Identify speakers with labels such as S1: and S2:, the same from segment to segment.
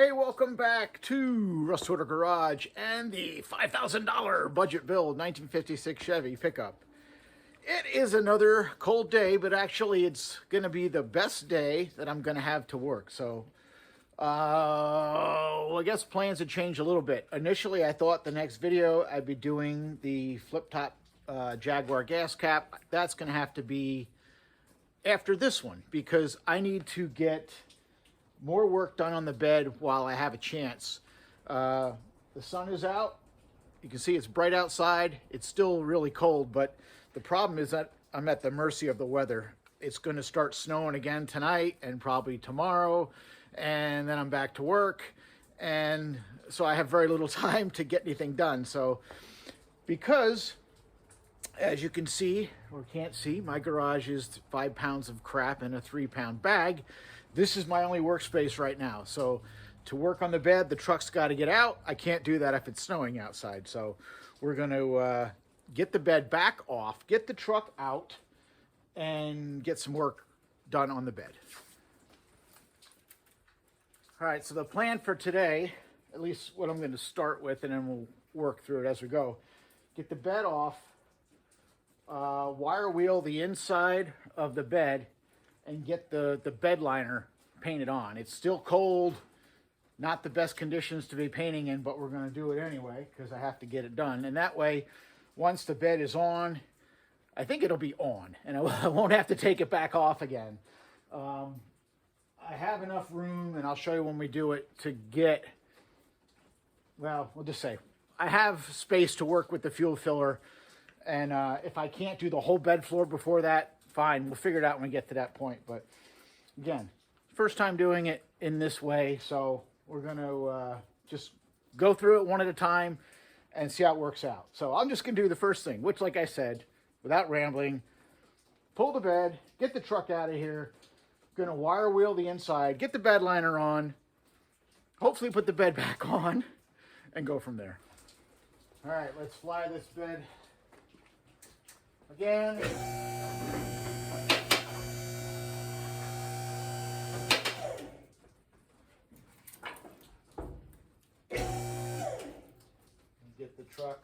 S1: Hey, welcome back to Russ Order Garage and the $5,000 budget build 1956 Chevy pickup. It is another cold day, but actually it's going to be the best day that I'm going to have to work. So, well, I guess plans have changed a little bit. Initially, I thought the next video I'd be doing the flip-top Jaguar gas cap. That's going to have to be after this one because I need to get more work done on the bed while I have a chance. The sun is out. You can see it's bright outside. It's still really cold, but the problem is that I'm at the mercy of the weather. It's going to start snowing again tonight and probably tomorrow, and then I'm back to work, and so I have very little time to get anything done. So because, as you can see, or can't see, my garage is 5 pounds of crap in a 3-pound bag. This is my only workspace right now. So to work on the bed, the truck's got to get out. I can't do that if it's snowing outside. So we're going to get the bed back off, get the truck out, and get some work done on the bed. All right, so the plan for today, at least what I'm going to start with, and then we'll work through it as we go. Get the bed off, wire wheel the inside of the bed, and get the bed liner painted on. It's still cold, not the best conditions to be painting in, but we're going to do it anyway because I have to get it done. And that way, once the bed is on, I think it'll be on, and I won't have to take it back off again. I have enough room, and I'll show you when we do it, to get, well, we'll just say, I have space to work with the fuel filler, and if I can't do the whole bed floor before that, fine, we'll figure it out when we get to that point. But again, first time doing it in this way, so we're going to just go through it one at a time and see how it works out. So I'm just going to do the first thing, which, like I said, without rambling, pull the bed, get the truck out of here, going to wire wheel the inside, get the bed liner on, hopefully put the bed back on, and go from there. All right, let's fly this bed again. Get the truck.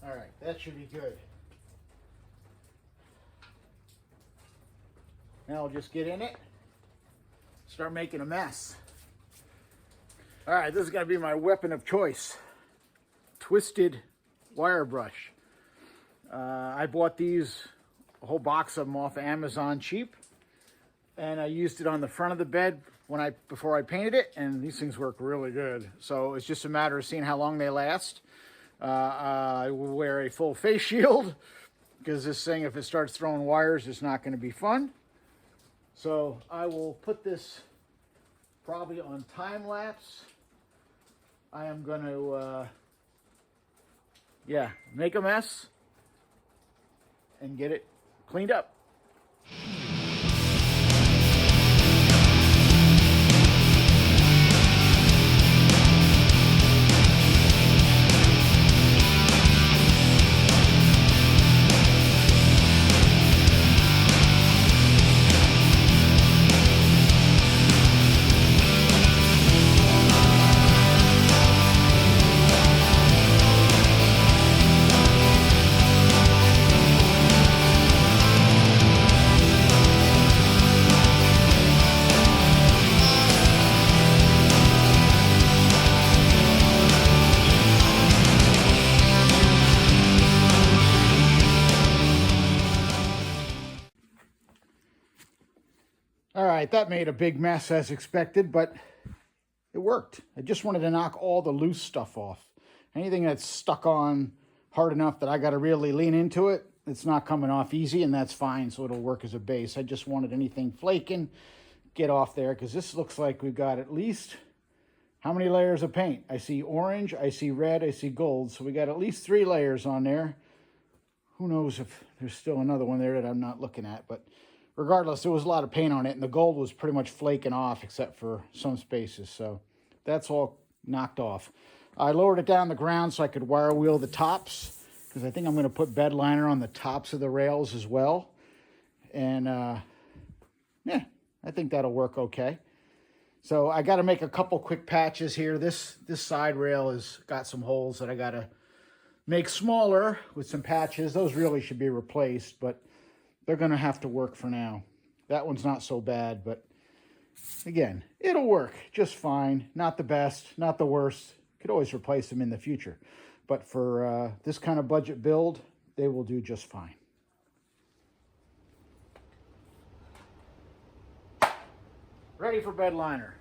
S1: All right, that should be good. Now I'll just get in it, start making a mess. All right, this is going to be my weapon of choice. Twisted wire brush. I bought these, a whole box of them off of Amazon cheap, and I used it on the front of the bed before I painted it, and these things work really good. So it's just a matter of seeing how long they last. I will wear a full face shield because this thing, if it starts throwing wires, it's not going to be fun. So I will put this probably on time lapse. I am going to, make a mess and get it cleaned up. right, that made a big mess as expected, but it worked. I just wanted to knock all the loose stuff off. Anything that's stuck on hard enough that I got to really lean into it, it's not coming off easy, and that's fine, so it'll work as a base. I just wanted anything flaking, get off there, because this looks like we've got at least, how many layers of paint? I see orange, I see red, I see gold, so we got at least 3 layers on there. Who knows if there's still another one there that I'm not looking at, but regardless, there was a lot of paint on it, and the gold was pretty much flaking off except for some spaces, so that's all knocked off. I lowered it down the ground so I could wire wheel the tops, because I think I'm going to put bed liner on the tops of the rails as well. And yeah, I think that'll work okay. So I got to make a couple quick patches here. This side rail has got some holes that I got to make smaller with some patches. Those really should be replaced, but they're going to have to work for now. That one's not so bad, but again, it'll work just fine. Not the best, not the worst. Could always replace them in the future. But for this kind of budget build, they will do just fine. Ready for bed liner.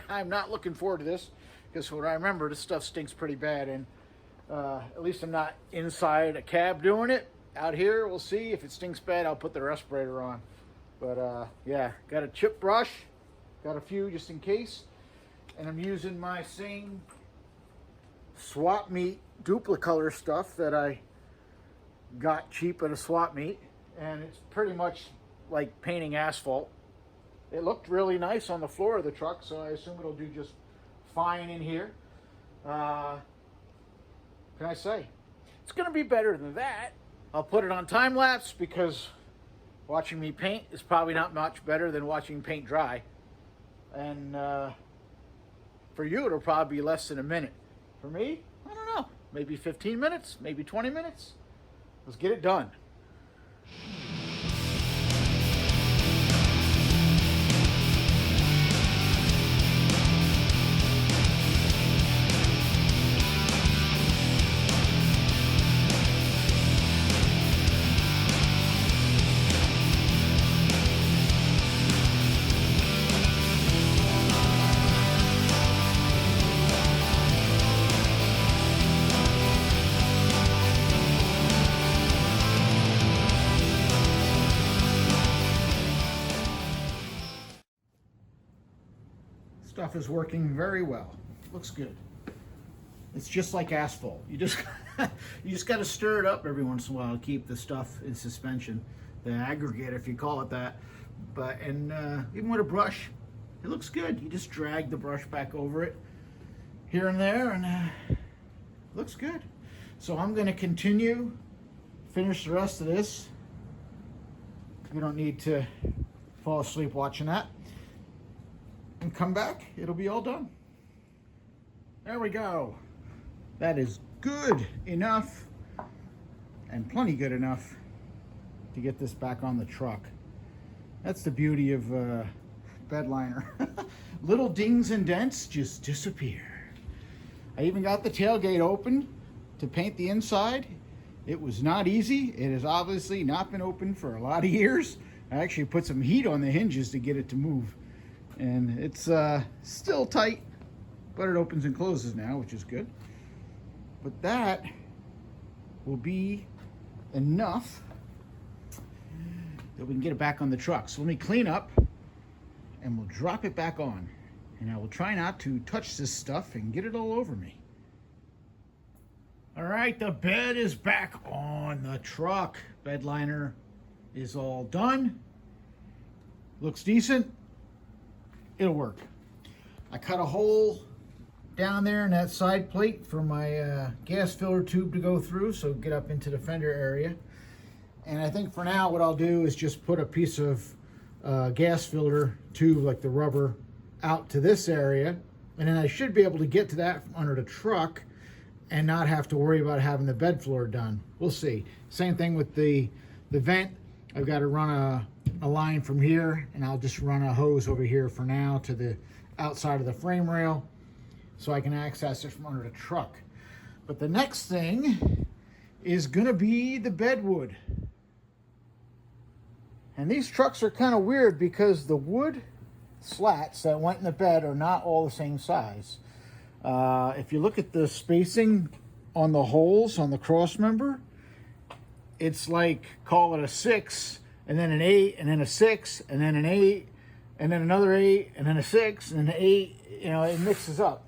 S1: I'm not looking forward to this, because what I remember, this stuff stinks pretty bad, and at least I'm not inside a cab doing it. Out here, we'll see. If it stinks bad, I'll put the respirator on. But yeah, got a chip brush, got a few just in case, and I'm using my same swap meet duplicolor stuff that I got cheap at a swap meet, and it's pretty much like painting asphalt. It looked really nice on the floor of the truck, so I assume it'll do just fine in here. Can I say? It's going to be better than that. I'll put it on time lapse, because watching me paint is probably not much better than watching paint dry. And for you, it'll probably be less than a minute. For me, I don't know, maybe 15 minutes, maybe 20 minutes. Let's get it done. Stuff is working very well. Looks good. It's just like asphalt. You just got to stir it up every once in a while to keep the stuff in suspension, the aggregate, if you call it that. But even with a brush, it looks good. You just drag the brush back over it here and there, and it looks good. So I'm going to continue, finish the rest of this. You don't need to fall asleep watching that. And come back, it'll be all done. There we go. That is good enough, and plenty good enough to get this back on the truck. That's the beauty of bed liner. Little dings and dents just disappear. I even got the tailgate open to paint the inside. It was not easy. It has obviously not been open for a lot of years. I actually put some heat on the hinges to get it to move. And it's still tight, but it opens and closes now, which is good. But that will be enough that we can get it back on the truck. So let me clean up, and we'll drop it back on. And I will try not to touch this stuff and get it all over me. All right, the bed is back on the truck. Bed liner is all done. Looks decent. It'll work. I cut a hole down there in that side plate for my gas filler tube to go through, so get up into the fender area. And I think for now what I'll do is just put a piece of gas filler tube, like the rubber, out to this area, and then I should be able to get to that from under the truck and not have to worry about having the bed floor done. We'll see. Same thing with the vent. I've got to run a line from here, and I'll just run a hose over here for now to the outside of the frame rail so I can access it from under the truck. But the next thing is gonna be the bedwood. And these trucks are kind of weird because the wood slats that went in the bed are not all the same size. If you look at the spacing on the holes on the cross member, it's like, call it a 6, and then an 8, and then a 6, and then an 8, and then another 8, and then a 6, and an 8. You know, it mixes up.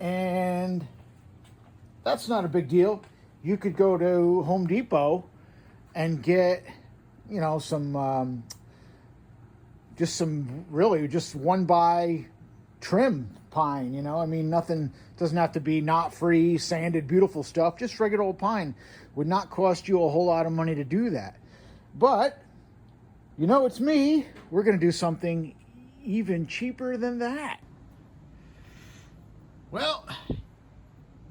S1: And that's not a big deal. You could go to Home Depot and get, you know, some just 1x trim pine, you know. I mean, nothing, doesn't have to be knot free, sanded, beautiful stuff. Just regular old pine would not cost you a whole lot of money to do that. But, you know, it's me. We're going to do something even cheaper than that. Well,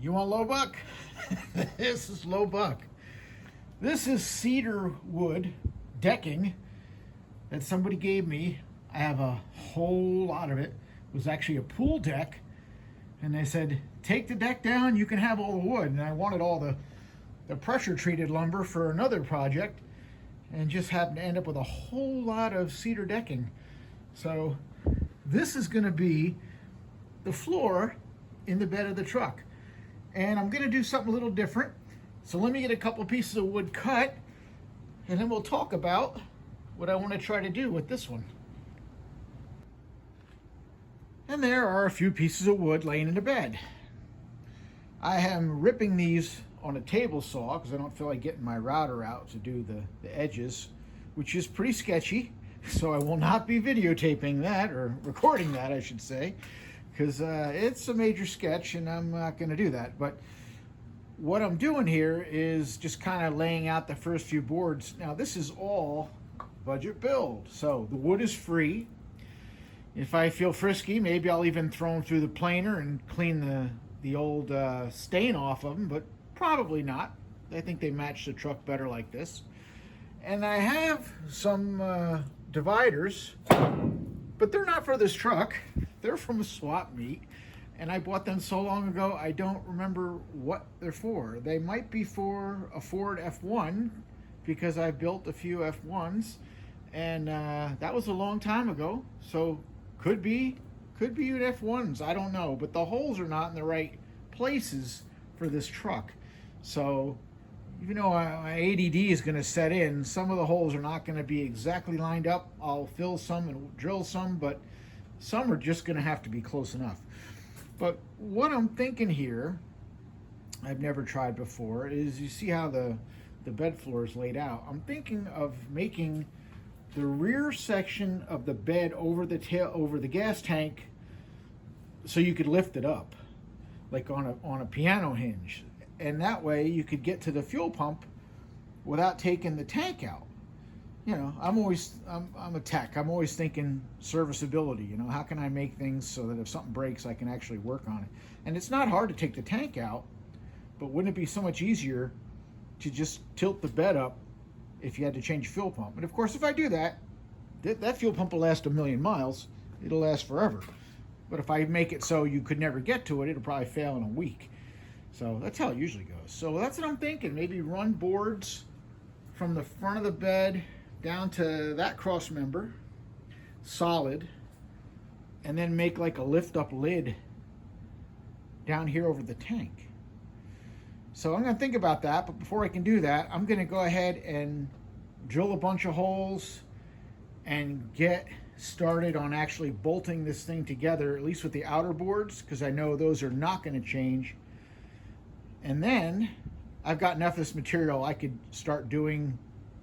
S1: you want low buck? This is low buck. This is cedar wood decking that somebody gave me. I have a whole lot of it. It was actually a pool deck, and they said, take the deck down, you can have all the wood. And I wanted all the pressure treated lumber for another project, and just happened to end up with a whole lot of cedar decking. So this is going to be the floor in the bed of the truck, and I'm going to do something a little different. So let me get a couple pieces of wood cut, and then we'll talk about what I want to try to do with this one. And there are a few pieces of wood laying in the bed. I am ripping these on a table saw because I don't feel like getting my router out to do the edges, which is pretty sketchy. So I will not be videotaping that, or recording that, I should say, because it's a major sketch and I'm not going to do that. But what I'm doing here is just kind of laying out the first few boards. Now, this is all budget build, so the wood is free. If I feel frisky, maybe I'll even throw them through the planer and clean the old stain off of them, but probably not. I think they match the truck better like this. And I have some dividers, but they're not for this truck. They're from a swap meet, and I bought them so long ago I don't remember what they're for. They might be for a Ford F1, because I built a few F1s, and that was a long time ago. So could be F1s, I don't know, but the holes are not in the right places for this truck. So even though my ADD is going to set in, some of the holes are not going to be exactly lined up. I'll fill some and drill some, but some are just going to have to be close enough. But what I'm thinking here, I've never tried before, is you see how the bed floor is laid out. I'm thinking of making the rear section of the bed over the gas tank, so you could lift it up like on a piano hinge, and that way you could get to the fuel pump without taking the tank out. You know, I'm a tech. I'm always thinking serviceability. You know, how can I make things so that if something breaks, I can actually work on it? And it's not hard to take the tank out, but wouldn't it be so much easier to just tilt the bed up if you had to change fuel pump? And of course, if I do that, that fuel pump will last 1,000,000 miles. It'll last forever. But if I make it so you could never get to it, it'll probably fail in a week. So that's how it usually goes. So that's what I'm thinking. Maybe run boards from the front of the bed down to that cross member, solid, and then make like a lift up lid down here over the tank. So I'm going to think about that, but before I can do that, I'm going to go ahead and drill a bunch of holes and get started on actually bolting this thing together, at least with the outer boards, because I know those are not going to change. And then I've got enough of this material, I could start doing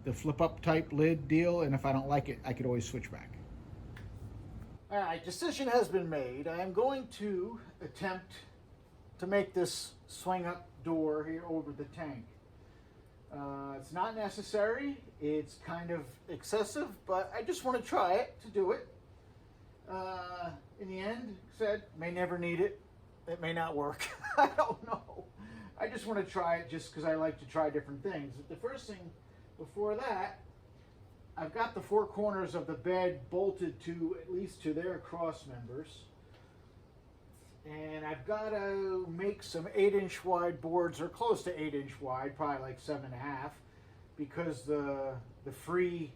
S1: the flip up type lid deal, and if I don't like it, I could always switch back. All right, decision has been made. I am going to attempt to make this swing up door here over the tank. It's not necessary, it's kind of excessive, but I just want to try it to do it. In the end, said, may never need it. It may not work. I don't know. I just want to try it just because I like to try different things. But the first thing before that, I've got the four corners of the bed bolted to at least to their cross members. And I've got to make some 8-inch wide boards, or close to 8-inch wide, probably like 7.5, because the free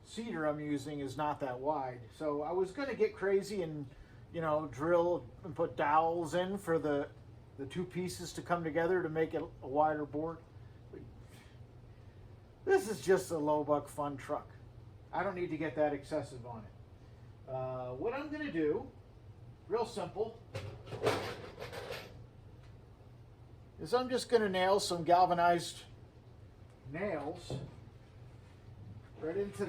S1: cedar I'm using is not that wide. So I was going to get crazy and, you know, drill and put dowels in for the two pieces to come together to make it a wider board. This is just a low buck fun truck. I don't need to get that excessive on it. What I'm going to do, real simple, is I'm just going to nail some galvanized nails right into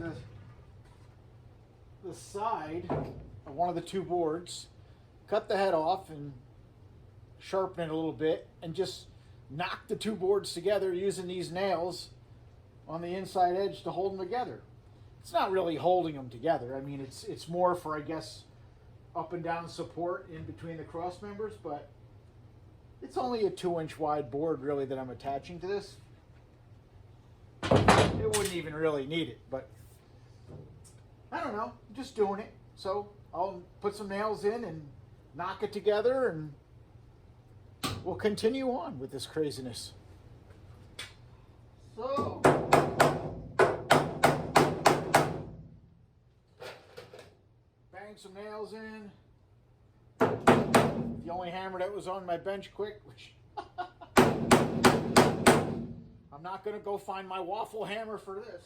S1: the side of one of the two boards, cut the head off and sharpen it a little bit, and just knock the two boards together using these nails on the inside edge to hold them together. It's not really holding them together. I mean, it's more for, I guess, up and down support in between the cross members, but it's only a 2-inch wide board really that I'm attaching to this. It wouldn't even really need it, but I don't know, I'm just doing it. So I'll put some nails in and knock it together, and we'll continue on with this craziness. So bang some nails in. The only hammer that was on my bench quick, which I'm not going to go find my waffle hammer for this.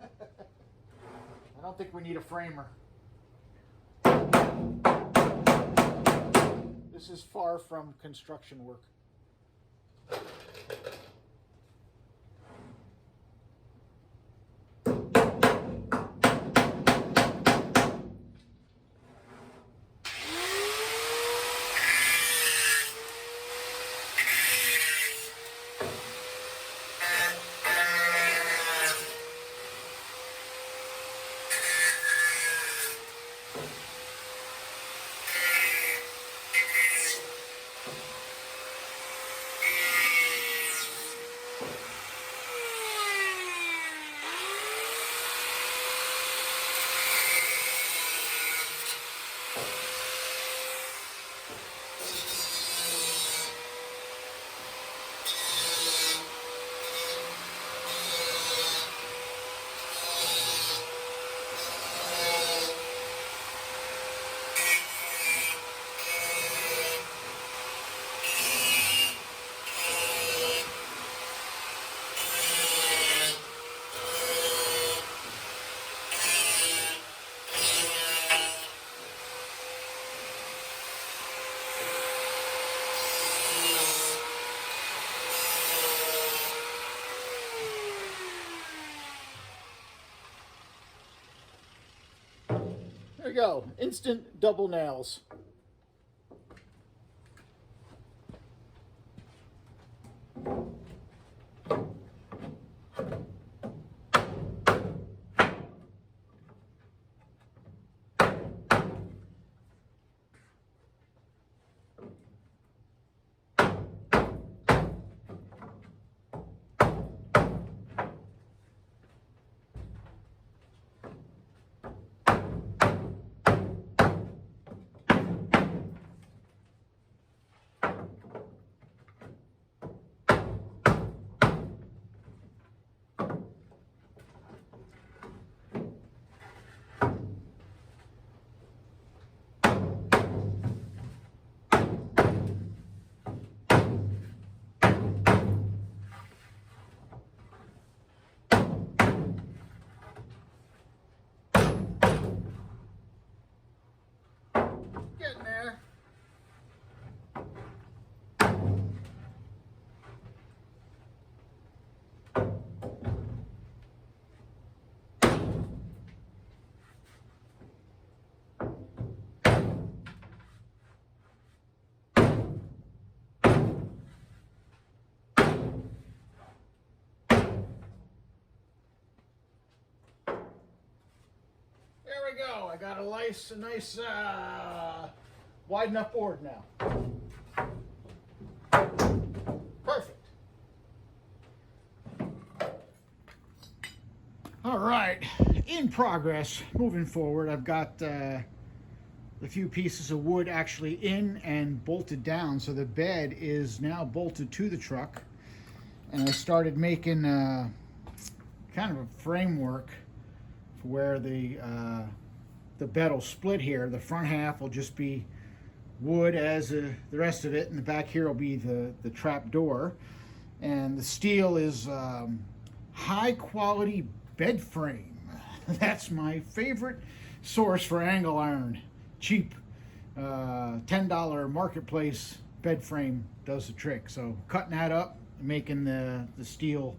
S1: I don't think we need a framer. This is far from construction work. There we go, instant double nails. Getting there. There we go. I got a nice wide enough board now. Perfect. All right, in progress. Moving forward, I've got a few pieces of wood actually in and bolted down, so the bed is now bolted to the truck. And I started making kind of a framework for where the bed will split here. The front half will just be wood as the rest of it, and the back here will be the trap door. And the steel is high quality bed frame. That's my favorite source for angle iron. Cheap, $10 marketplace bed frame does the trick. So cutting that up, making the steel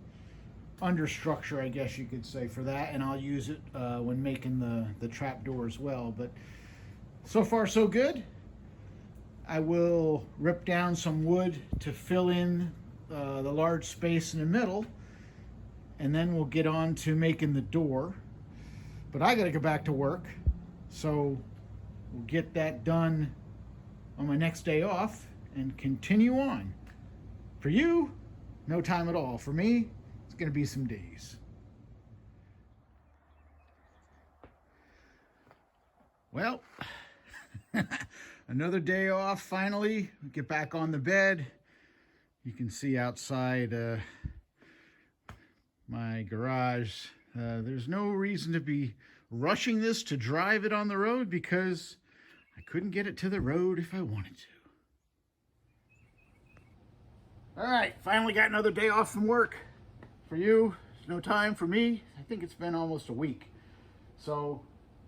S1: understructure, I guess you could say, for that, and I'll use it when making the trap door as well. But so far so good. I will rip down some wood to fill in the large space in the middle, and then we'll get on to making the door. But I gotta go back to work, so we'll get that done on my next day off and continue on. For you, no time at all. For me, it's gonna be some days. Well, another day off finally. Get back on the bed. You can see outside my garage. There's no reason to be rushing this to drive it on the road because I couldn't get it to the road if I wanted to. All right, finally got another day off from work. For you, there's no time. For me, I think it's been almost a week. So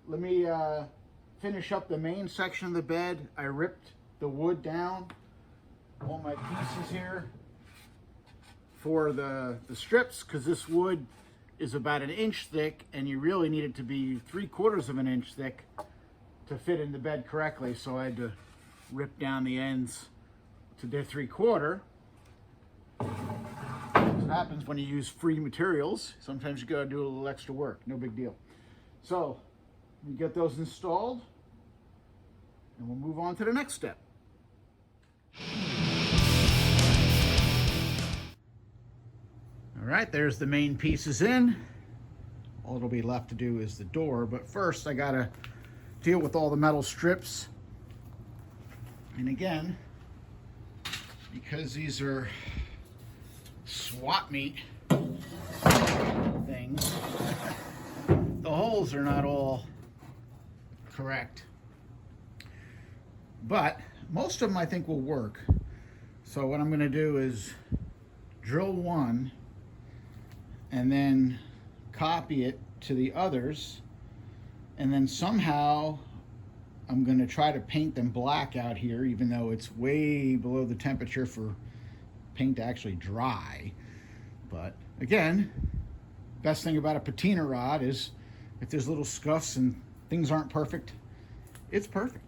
S1: let me finish up the main section of the bed. I ripped the wood down, all my pieces here for the strips, because this wood is about 1 inch thick, and you really need it to be 3/4 of an inch thick to fit in the bed correctly. So I had to rip down the ends to their 3/4. That's what happens when you use free materials. Sometimes you gotta do a little extra work. No big deal. So we get those installed, and we'll move on to the next step. All right, there's the main pieces in. All that'll be left to do is the door, but first I gotta deal with all the metal strips. And again, because these are swap meet things, the holes are not all correct, but most of them I think will work. So what I'm going to do is drill one and then copy it to the others, and then somehow I'm going to try to paint them black out here, even though it's way below the temperature for paint to actually dry. But again, best thing about a patina rod is if there's little scuffs and things aren't perfect, it's perfect.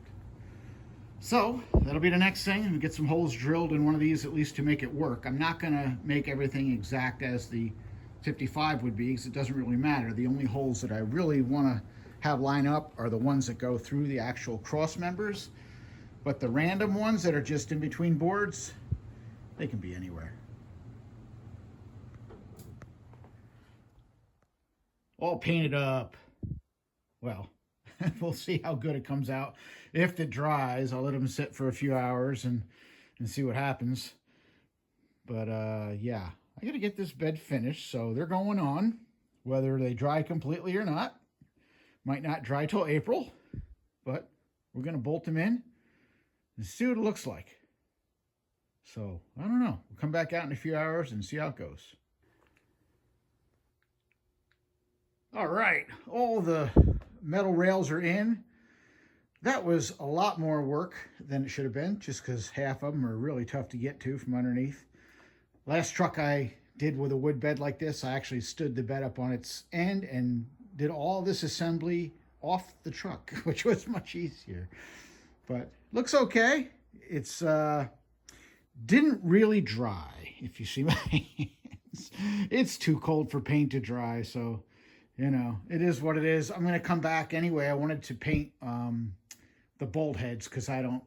S1: So that'll be the next thing, and get some holes drilled in one of these at least to make it work. I'm not gonna make everything exact as the 55 would be, because it doesn't really matter. The only holes that I really wanna have line up are the ones that go through the actual cross members. But the random ones that are just in between boards, they can be anywhere. All painted up. Well, we'll see how good it comes out. If it dries, I'll let them sit for a few hours and see what happens. But yeah, I gotta get this bed finished, so they're going on, whether they dry completely or not. Might not dry till April, but we're gonna bolt them in and see what it looks like. So I don't know, we'll come back out in a few hours and see how it goes. All right, all the metal rails are in. That was a lot more work than it should have been, just because half of them are really tough to get to from underneath. Last truck I did with a wood bed like this, I actually stood the bed up on its end and did all this assembly off the truck, which was much easier. But looks okay. It's didn't really dry, if you see my hands. It's too cold for paint to dry, so you know, it is what it is. I'm going to come back anyway. I wanted to paint the bolt heads, because I don't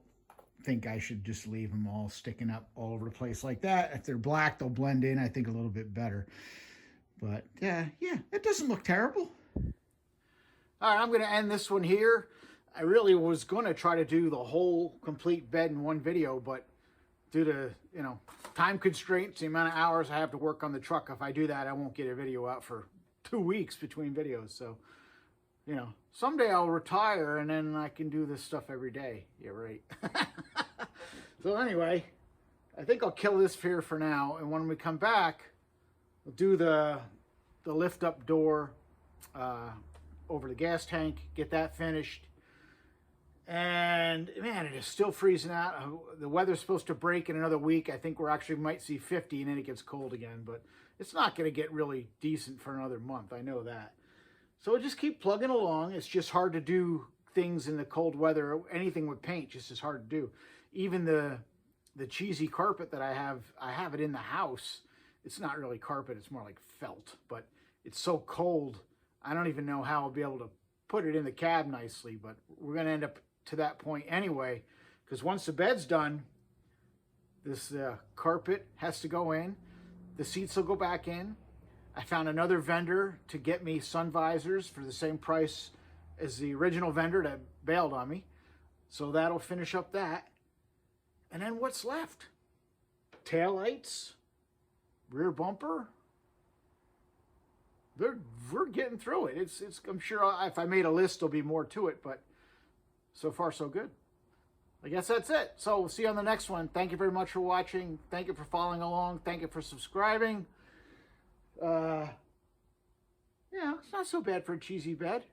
S1: think I should just leave them all sticking up all over the place like that. If they're black, they'll blend in, I think, a little bit better. But yeah, it doesn't look terrible. All right, I'm going to end this one here. I really was going to try to do the whole complete bed in one video, but due to, you know, time constraints, the amount of hours I have to work on the truck, if I do that, I won't get a video out for 2 weeks between videos. So, you know, someday I'll retire and then I can do this stuff every day. Yeah, right. So anyway, I think I'll kill this here for now. And when we come back, we'll do the lift up door over the gas tank, get that finished. And man, it is still freezing out. The weather's supposed to break in another week. I think we're actually might see 50 and then it gets cold again, but it's not going to get really decent for another month. I know that. So we'll just keep plugging along. It's just hard to do things in the cold weather. Anything with paint just is hard to do. Even the cheesy carpet that I have it in the house. It's not really carpet. It's more like felt, but it's so cold. I don't even know how I'll be able to put it in the cab nicely, but we're going to end up to that point anyway, because once the bed's done, this carpet has to go in. The seats will go back in. I found another vendor to get me sun visors for the same price as the original vendor that bailed on me. So that'll finish up that. And then what's left? Taillights, rear bumper. We're getting through it. It's. I'm sure if I made a list, there'll be more to it, but so far so good. I guess that's it. So we'll see you on the next one. Thank you very much for watching. Thank you for following along. Thank you for subscribing. Yeah, it's not so bad for a cheesy bed.